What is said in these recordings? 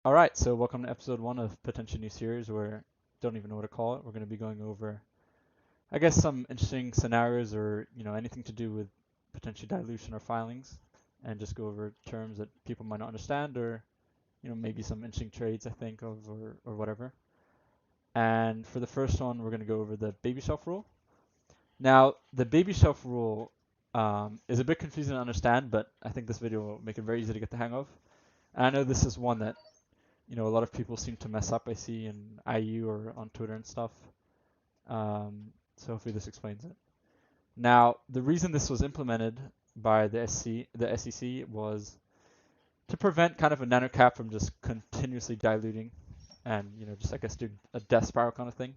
All right, so welcome to episode 1 of potential new series where don't even know what to call it. We're going to be going over, I guess, some interesting scenarios or anything to do with potential dilution or filings, and just go over terms that people might not understand or maybe some interesting trades I think of or whatever. And for the first one, we're going to go over the baby shelf rule. Now, the baby shelf rule is a bit confusing to understand, but I think this video will make it very easy to get the hang of. And I know this is one that a lot of people seem to mess up. I see in IU or on Twitter and stuff. So hopefully this explains it. Now, the reason this was implemented by the SEC was to prevent kind of a nano cap from just continuously diluting and just I guess do a death spiral kind of thing.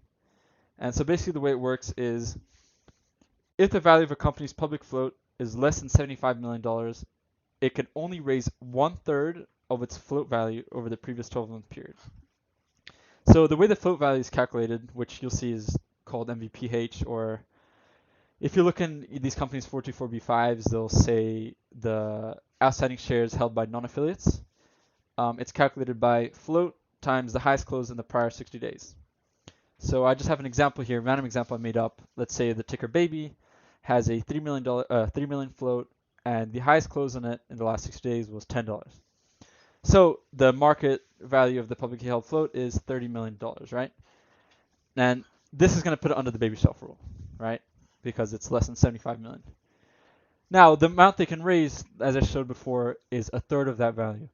And so basically the way it works is if the value of a company's public float is less than $75 million, it can only raise 1/3 of its float value over the previous 12-month period. So the way the float value is calculated, which you'll see is called MVPH, or if you look in these companies 424b5s, they'll say the outstanding shares held by non-affiliates. It's calculated by float times the highest close in the prior 60 days. So I just have an example here, random example I made up. Let's say the ticker BABY has a $3 million float, and the highest close on it in the last 60 days was $10. So the market value of the publicly held float is $30 million, right? And this is going to put it under the baby shelf rule, right? Because it's less than 75 million. Now, the amount they can raise, as I showed before, is 1/3 of that value.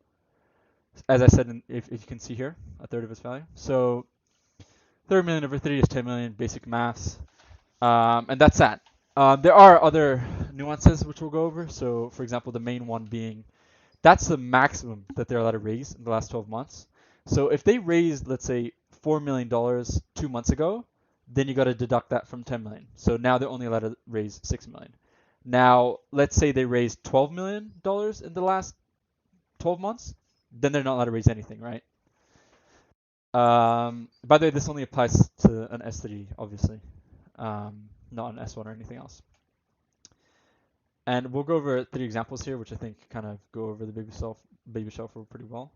As I said, if you can see here, 1/3 of its value. So 30 million over 3 is 10 million, basic maths. And that's that. There are other nuances which we'll go over. So, for example, the main one being that's the maximum that they're allowed to raise in the last 12 months. So if they raised, let's say, $4 million 2 months ago, then you got to deduct that from 10 million. So now they're only allowed to raise 6 million. Now, let's say they raised $12 million in the last 12 months, then they're not allowed to raise anything, right? By the way, this only applies to an S3, obviously, not an S1 or anything else. And we'll go over 3 examples here, which I think kind of go over the baby shelf rule pretty well.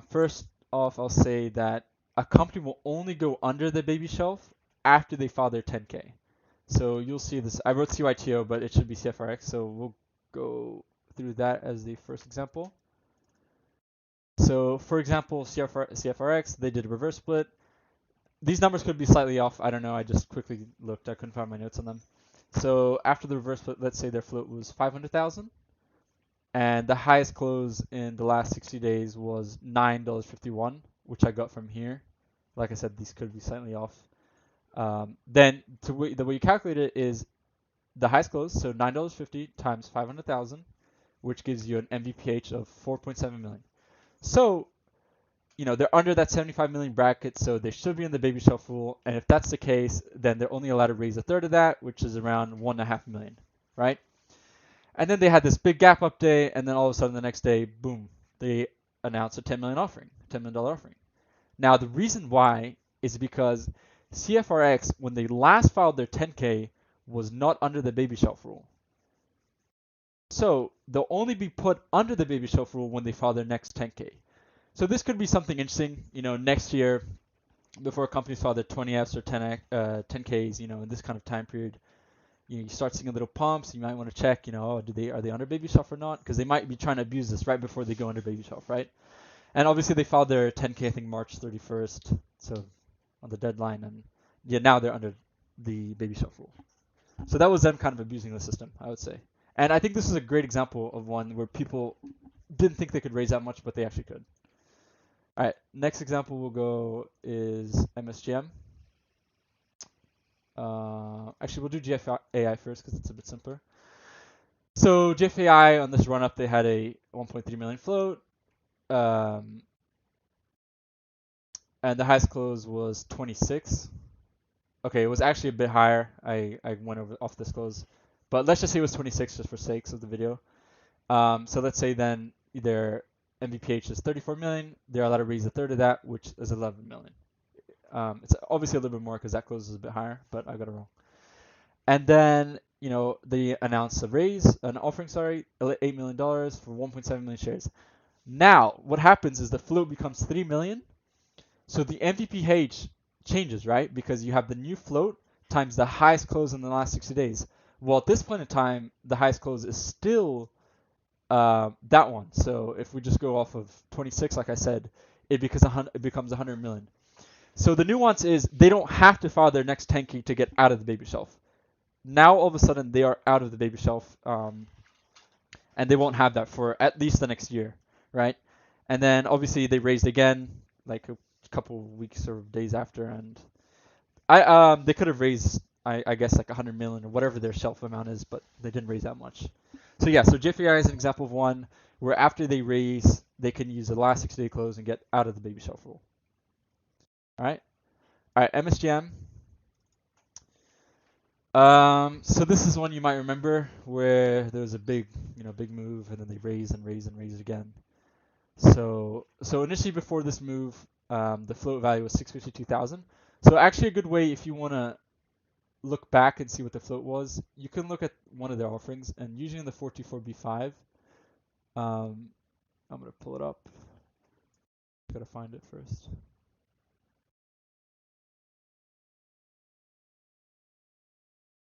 First off, I'll say that a company will only go under the baby shelf after they file their 10K. So you'll see this. I wrote CYTO, but it should be CFRX. So we'll go through that as the first example. So for example, CFRX, they did a reverse split. These numbers could be slightly off. I don't know. I just quickly looked. I couldn't find my notes on them. So after the reverse split, let's say their float was 500,000. And the highest close in the last 60 days was $9.51, which I got from here. Like I said, these could be slightly off. Then the way you calculate it is the highest close, so $9.50 times 500,000, which gives you an MVPH of 4.7 million. So, they're under that 75 million bracket, so they should be in the baby shelf rule. And if that's the case, then they're only allowed to raise 1/3 of that, which is around 1.5 million, right? And then they had this big gap up day, and then all of a sudden the next day, boom, they announced a $10 million offering. Now the reason why is because CFRX, when they last filed their 10K, was not under the baby shelf rule. So they'll only be put under the baby shelf rule when they file their next 10K. So this could be something interesting, next year, before companies file their 20Fs or 10Ks, in this kind of time period. You start seeing little pumps. You might want to check, are they under baby shelf or not? Because they might be trying to abuse this right before they go under baby shelf, right? And obviously they filed their 10K, I think March 31st, so on the deadline, and yeah, now they're under the baby shelf rule. So that was them kind of abusing the system, I would say. And I think this is a great example of one where people didn't think they could raise that much, but they actually could. All right, next example we'll go is MSGM. Actually, we'll do GFAI first because it's a bit simpler. So GFAI on this run up, they had a 1.3 million float, and the highest close was 26. Okay, it was actually a bit higher. I went off this close, but let's just say it was 26 just for sakes of the video. So let's say then their MVPH is 34 million. They're allowed to raise 1/3 of that, which is 11 million. It's obviously a little bit more because that closes a bit higher, but I got it wrong. And then, they announced an offering, $8 million for 1.7 million shares. Now, what happens is the float becomes 3 million. So the MVPH changes, right? Because you have the new float times the highest close in the last 60 days. Well, at this point in time, the highest close is still that one. So if we just go off of 26, like I said, it becomes 100 million. So the nuance is they don't have to file their next 10K to get out of the baby shelf. Now all of a sudden they are out of the baby shelf, and they won't have that for at least the next year, right? And then obviously they raised again like a couple weeks or days after, and they could have raised I guess like 100 million or whatever their shelf amount is, but they didn't raise that much. So yeah, so GFAI is an example of one where after they raise, they can use the last 6-day close and get out of the baby shelf rule. All right, MSGM. So this is one you might remember where there was a big move, and then they raise and raise and raise again. So initially before this move, the float value was 652,000. So actually a good way if you want to look back and see what the float was, you can look at one of their offerings, and usually in the 424B5, I'm gonna pull it up. Gotta find it first.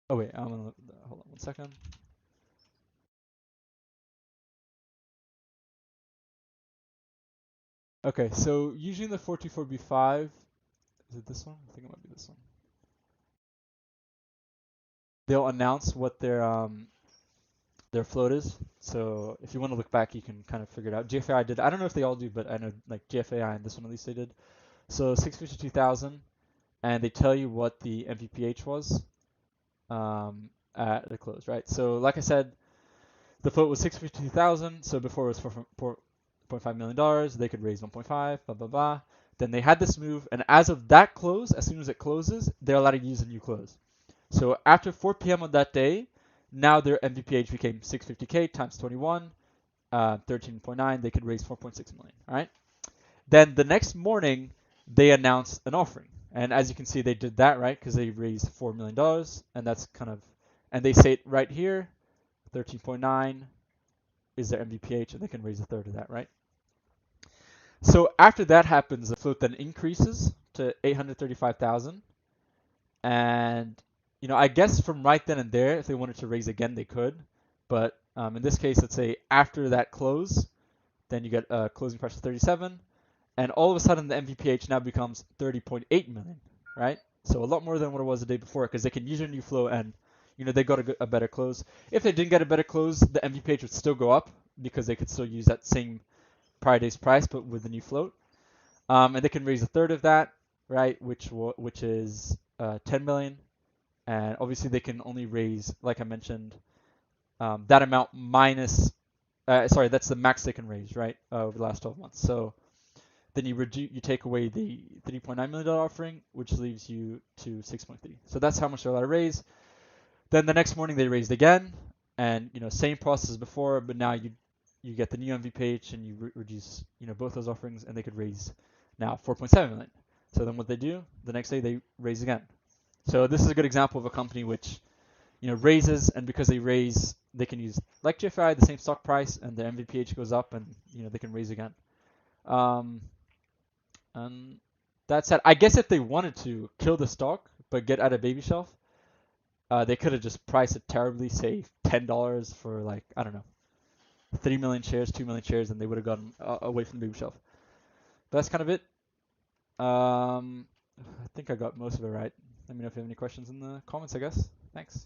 Oh wait, I'm gonna hold on 1 second. Okay, so usually in the 424B5, is it this one? I think it might be this one. They'll announce what their float is. So if you want to look back, you can kind of figure it out. GFAI did. I don't know if they all do, but I know like GFAI and this one at least they did. So 652,000, and they tell you what the MVPH was at the close, right? So like I said, the float was 652,000. So before it was $4.5 million, they could raise 1.5, blah blah blah. Then they had this move, and as of that close, as soon as it closes, they're allowed to use a new close. So after 4 p.m. on that day, now their MVPH became 650K times 21, 13.9. They could raise 4.6 million. All right. Then the next morning, they announced an offering, and as you can see, they did that right because they raised $4 million, and that's kind of, and they say it right here, 13.9 is their MVPH, and they can raise a third of that, right? So after that happens, the float then increases to 835,000. And I guess from right then and there, if they wanted to raise again, they could. But in this case, let's say after that close, then you get a closing price of 37, and all of a sudden the MVPH now becomes 30.8 million, right? So a lot more than what it was the day before, because they can use your new flow and they got a better close. If they didn't get a better close, the MVPH would still go up because they could still use that same prior day's price, but with the new float. And they can raise a third of that, right? Which is 10 million. And obviously they can only raise, like I mentioned, that amount minus, sorry, that's the max they can raise, right, over the last 12 months. So then you take away the $3.9 million offering, which leaves you to 6.3. So that's how much they're allowed to raise. Then the next morning they raised again, and same process as before, but now you get the new MVPH and you reduce both those offerings, and they could raise now 4.7 million. So then what they do the next day, they raise again. So this is a good example of a company which raises, and because they raise, they can use like GFAI the same stock price, and the MVPH goes up, and they can raise again. And that said, I guess if they wanted to kill the stock but get out of baby shelf, they could have just priced it terribly, say $10 for like, I don't know, 3 million shares, 2 million shares, and they would have gotten away from the baby shelf. But that's kind of it. I think I got most of it right. Let me know if you have any questions in the comments, I guess. Thanks.